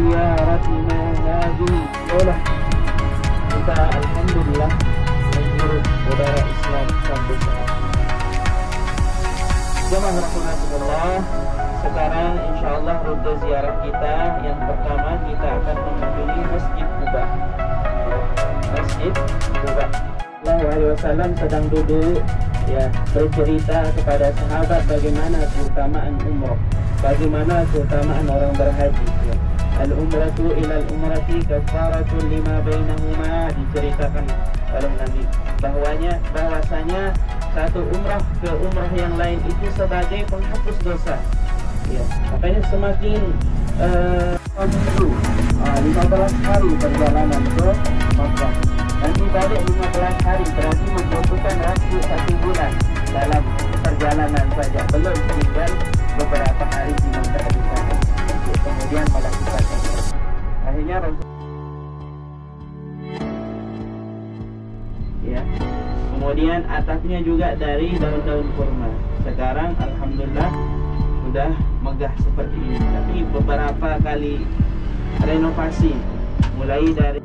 ziaratina hadhihi. Itulah kita alhamdulillah menghirup udara Islam sampai sekarang. Jemaah rahmatullah, sekarang insyaallah rute ziarah kita yang pertama kita akan mengunjungi Masjid Quba. Masjid Quba. Sallallahu alaihi wasallam sedang duduk ya bercerita kepada sahabat bagaimana keutamaan umrah, bagaimana keutamaan orang berhaji ya. Al-umratu ila al-umrati kafaratun lima bainahuma, diceritakan oleh Nabi bahwasanya satu umrah ke umrah yang lain itu sebagai penghapus dosa ya. Makanya semakin 15 hari perjalanan ke Makkah, nanti balik 15 hari berarti membutuhkan waktu 1 bulan dalam perjalanan saja, belum tinggal beberapa hari di Makkah di sana untuk kemudian melakukan umrah. Akhirnya ya, kemudian atapnya juga dari daun-daun kurma. Sekarang alhamdulillah sudah megah seperti ini, tapi beberapa kali renovasi mulai dari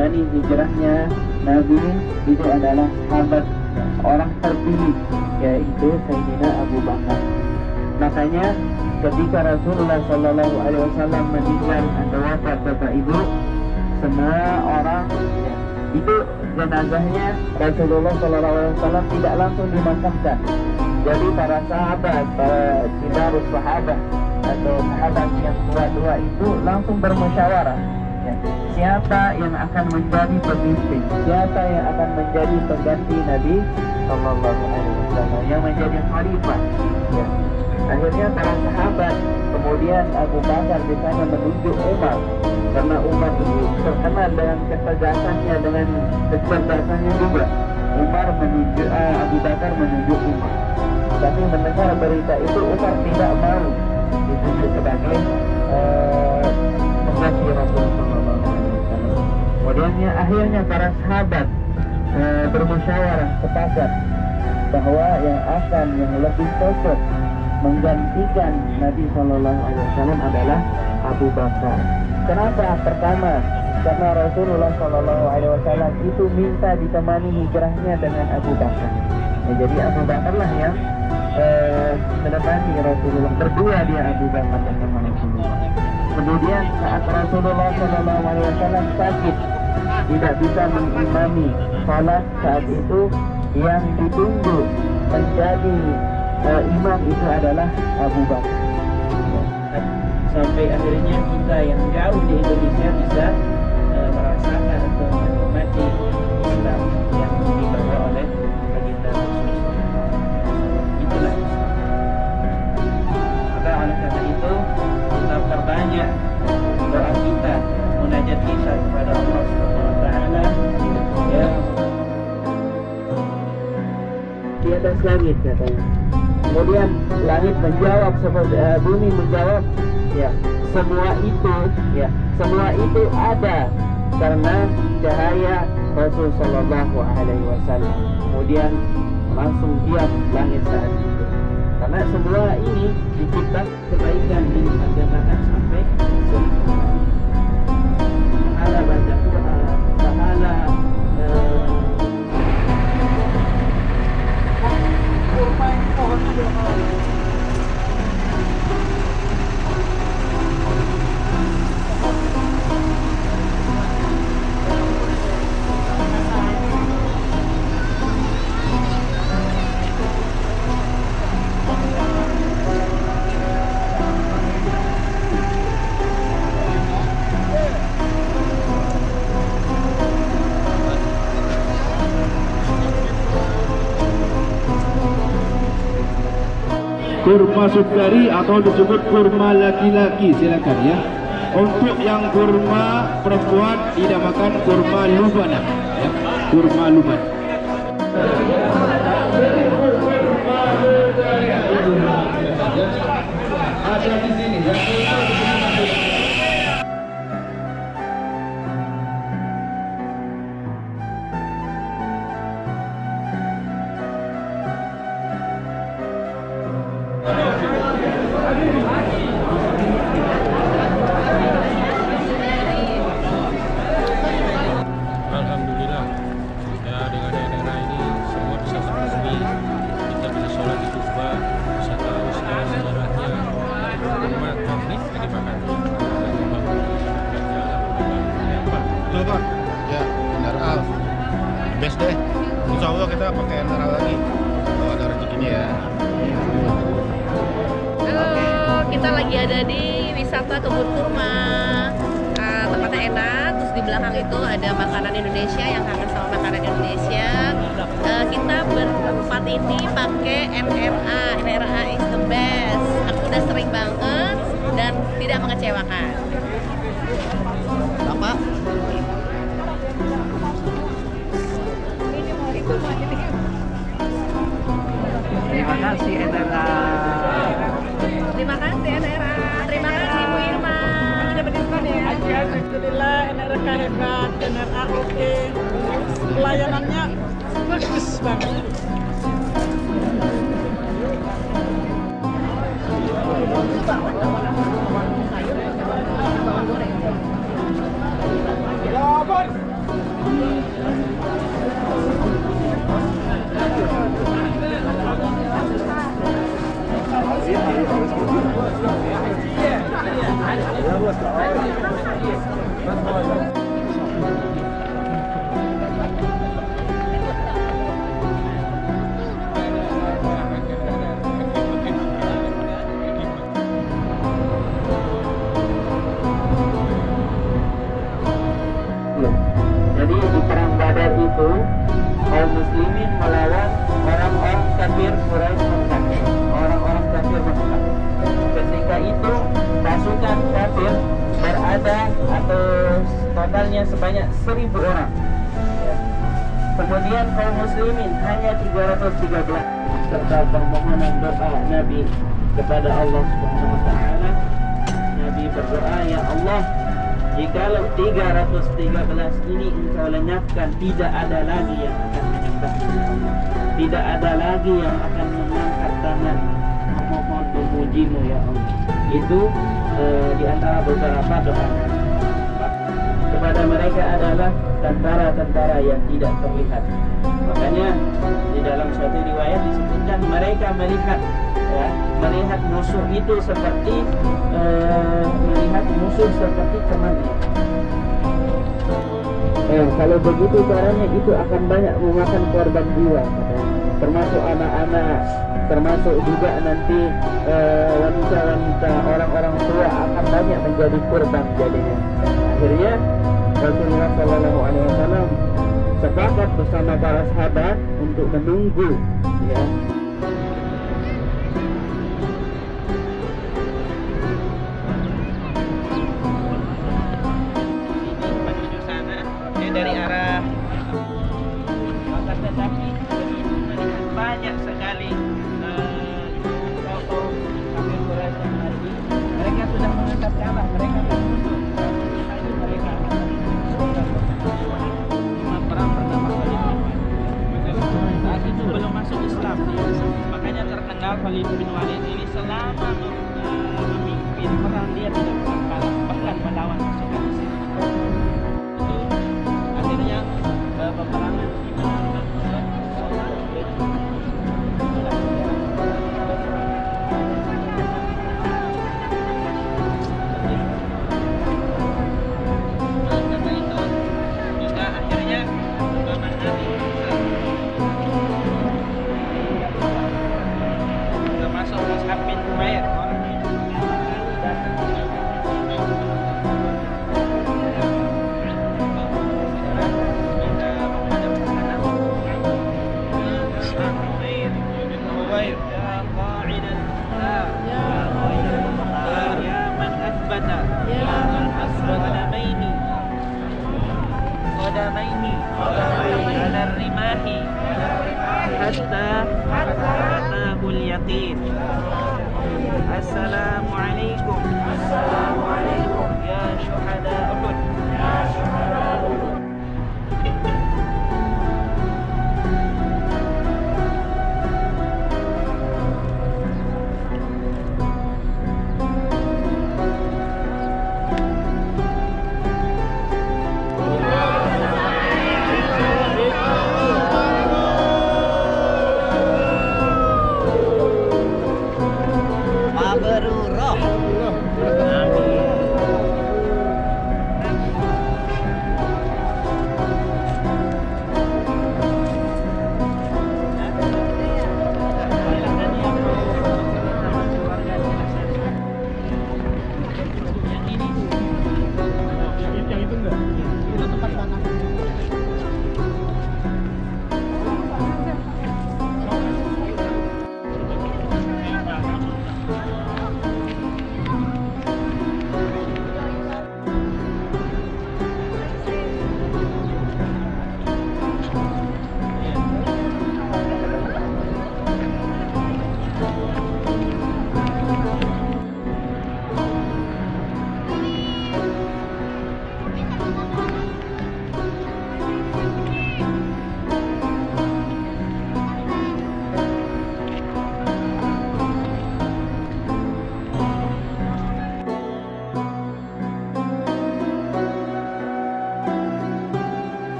ditemani hijrahnya Nabi itu adalah sahabat orang terpilih, yaitu Sayyidina Abu Bakar. Makanya ketika Rasulullah Shallallahu Alaihi Wasallam meninggal atau wafat bapak ibu, semua orang itu jenazahnya Rasulullah Shallallahu Alaihi Wasallam tidak langsung dimakamkan. Jadi para sahabat, para kibarus sahabat atau sahabat yang tua-tua itu langsung bermusyawarah, ya, siapa yang akan menjadi pemimpin, siapa yang akan menjadi pengganti Nabi Shallallahu Alaihi Wasallam, yang menjadi khalifah. Ya. Akhirnya para sahabat, kemudian Abu Bakar di sana menunjuk Umar, karena Umar ini terkenal dengan ketegasannya, dengan kecerdasannya juga. Umar menunjuk Abu Bakar menunjuk Umar. Tapi mendengar berita itu Umar tidak mau ditunjuk sebagai pengganti Rasulullah SAW. Kemudian akhirnya para sahabat bermusyawarah sepakat bahwa yang lebih cocok menggantikan Nabi Shallallahu Alaihi Wasallam adalah Abu Bakar. Kenapa? Pertama, karena Rasulullah Shallallahu Alaihi Wasallam itu minta ditemani hijrahnya dengan Abu Bakar. Ya, jadi Abu Bakar lah yang menemani Rasulullah. Berdua dia Abu Bakar bersama Rasulullah. Kemudian saat Rasulullah Shallallahu Alaihi Wasallam sakit, tidak bisa mengimami salat saat itu, yang ditunggu menjadi imam itu adalah Abu Bakar. Sampai akhirnya kita yang jauh di Indonesia bisa merasakan atau menikmati Islam yang dibawa oleh baginda Rasulullah. Itulah Islam. Maka oleh karena itu kita perbanyak doa kita, munajat kita kepada Allah Subhanahu wa taala, ya, di atas langit katanya. Kemudian langit menjawab, bumi menjawab, ya, semua itu ada karena cahaya Rasul Sallallahu Alaihi Wasallam. Kemudian langsung diam langit saat itu, karena semua ini diciptakan kebaikan dilaksanakan sampai sempurna. Pahala baca Quran, pahala kurma sukari atau disebut kurma laki-laki, silakan ya. Untuk yang kurma perempuan dinamakan kurma lubana, ya. Kurma lubana. Ada di sini ya. Alhamdulillah ya, dengan daerah ini semua bisa terpenuhi. Kita bisa sholat di Kubah, bisa tahu sejarah-sejarahnya, umat nih dimakan. Betul Pak, ya NRA best deh. Insya Allah kita pakai NRA lagi kalau ada rezekinya ya. Halo, kita lagi ada di wisata kebun kurma. Tempatnya enak, terus di belakang itu ada makanan Indonesia yang kangen sama makanan Indonesia. Kita berempat ini pakai NRA is the best. Aku udah sering banget dan tidak mengecewakan. Bapak? terima kasih NRA. Terima kasih NRA. Terima kasih Bu Irma. Alhamdulillah, NRA hebat, NRA oke, pelayanannya bagus banget. Jadi di perang Badar itu kaum muslimin melawan orang-orang kafir Quraisy Mekah, orang-orang kafir Mekah. Ketika itu pasukan kafir berada atau totalnya sebanyak 1.000 orang. Kemudian kaum muslimin hanya 313 serta permohonan doa Nabi kepada Allah Subhanahu wa taala. Nabi berdoa, ya Allah, jikalau 313 ini Engkau lenyapkan, tidak ada lagi yang akan menyembah, tidak ada lagi yang akan mengangkat tangan memohon memuji-Mu ya Allah. Itu di antara beberapa doa. Kepada mereka adalah tentara-tentara yang tidak terlihat. Makanya di dalam suatu riwayat disebutkan mereka melihat, ya, melihat musuh itu seperti temannya. Kalau begitu caranya itu akan banyak memakan korban jiwa, termasuk anak-anak, termasuk juga nanti wanita-wanita, orang-orang tua akan banyak menjadi korban jadinya. Akhirnya Rasulullah SAW sepakat bersama para sahabat untuk menunggu, ya. Ini menuju sana, dari arah maka tetapi melihat banyak sekali kaum kafir Quraisy yang mati. Mereka sudah menganggap kalah, mereka akan mundur. Mereka perang pertama kali saat itu belum masuk Islam, makanya terkenal Khalid bin Walid ini selama memimpin perang dia tidak pernah kalah, bahkan melawan pasukan Islam. Akhirnya peperangan dimenangkan oleh Assalamualaikum. Assalamualaikum ya syuhada Uhud. Ya syuhada Uhud.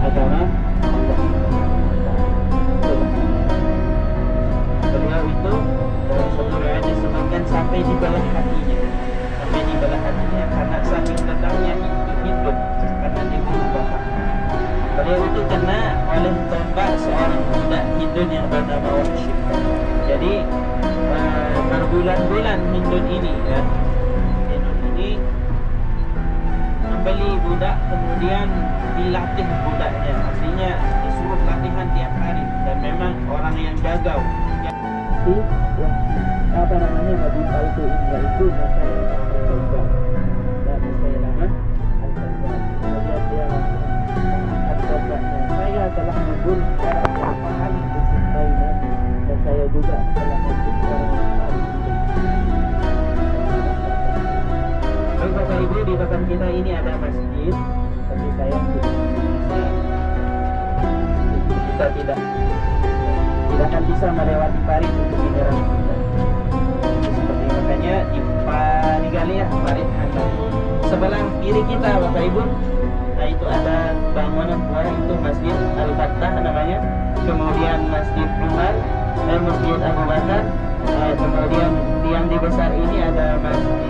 Agama beliau itu satu riwayat disebutkan sampai di belah hatinya, karena saking dendamnya hidup karena dibunuh bapak. Beliau itu kena oleh tombak seorang budak Hindun yang bernama Wahsy. Jadi berbulan-bulan Hindun ini, ya, Hindun ini membeli budak kemudian dilatih budaknya, artinya disuruh latihan tiap hari, dan memang orang yang gagal apa namanya Nabi palsu ini, yaitu masa yang al-Kazzab, dan saya nama al-Kazzab. Kemudian dia mengangkat kodratnya, saya telah membunuh orang yang paling dicintai Nabi, dan saya juga telah membunuh orang yang paling dicintai. Bapak Ibu, di depan kita ini ada masjid, tapi saya kita tidak akan bisa melewati parit untuk menyerang kita. Seperti makanya digali ya parit antar. Sebelah kiri kita Bapak Ibu, nah itu ada bangunan tua, itu Masjid Al-Fattah namanya. Kemudian Masjid Umar dan Masjid Abu Bakar. Kemudian yang di besar ini ada Masjid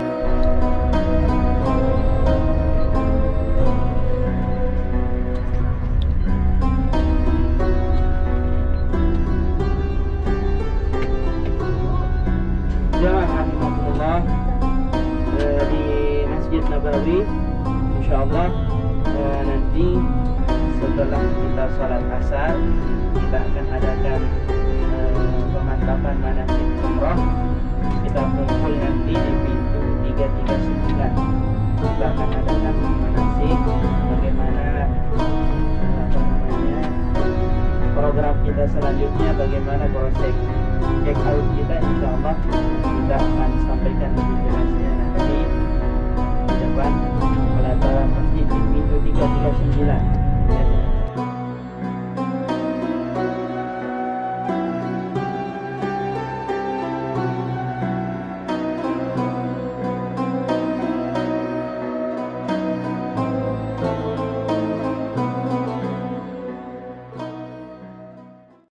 di Masjid Nabawi. Insyaallah nanti setelah kita sholat asar kita akan adakan pemantapan manasik umrah. Kita kumpul nanti di pintu 339. Kita akan adakan manasik, bagaimana program kita selanjutnya, bagaimana proses check out kita. Insyaallah kita akan sampaikan lebih jelasnya nanti di depan pelataran masjid di pintu 339.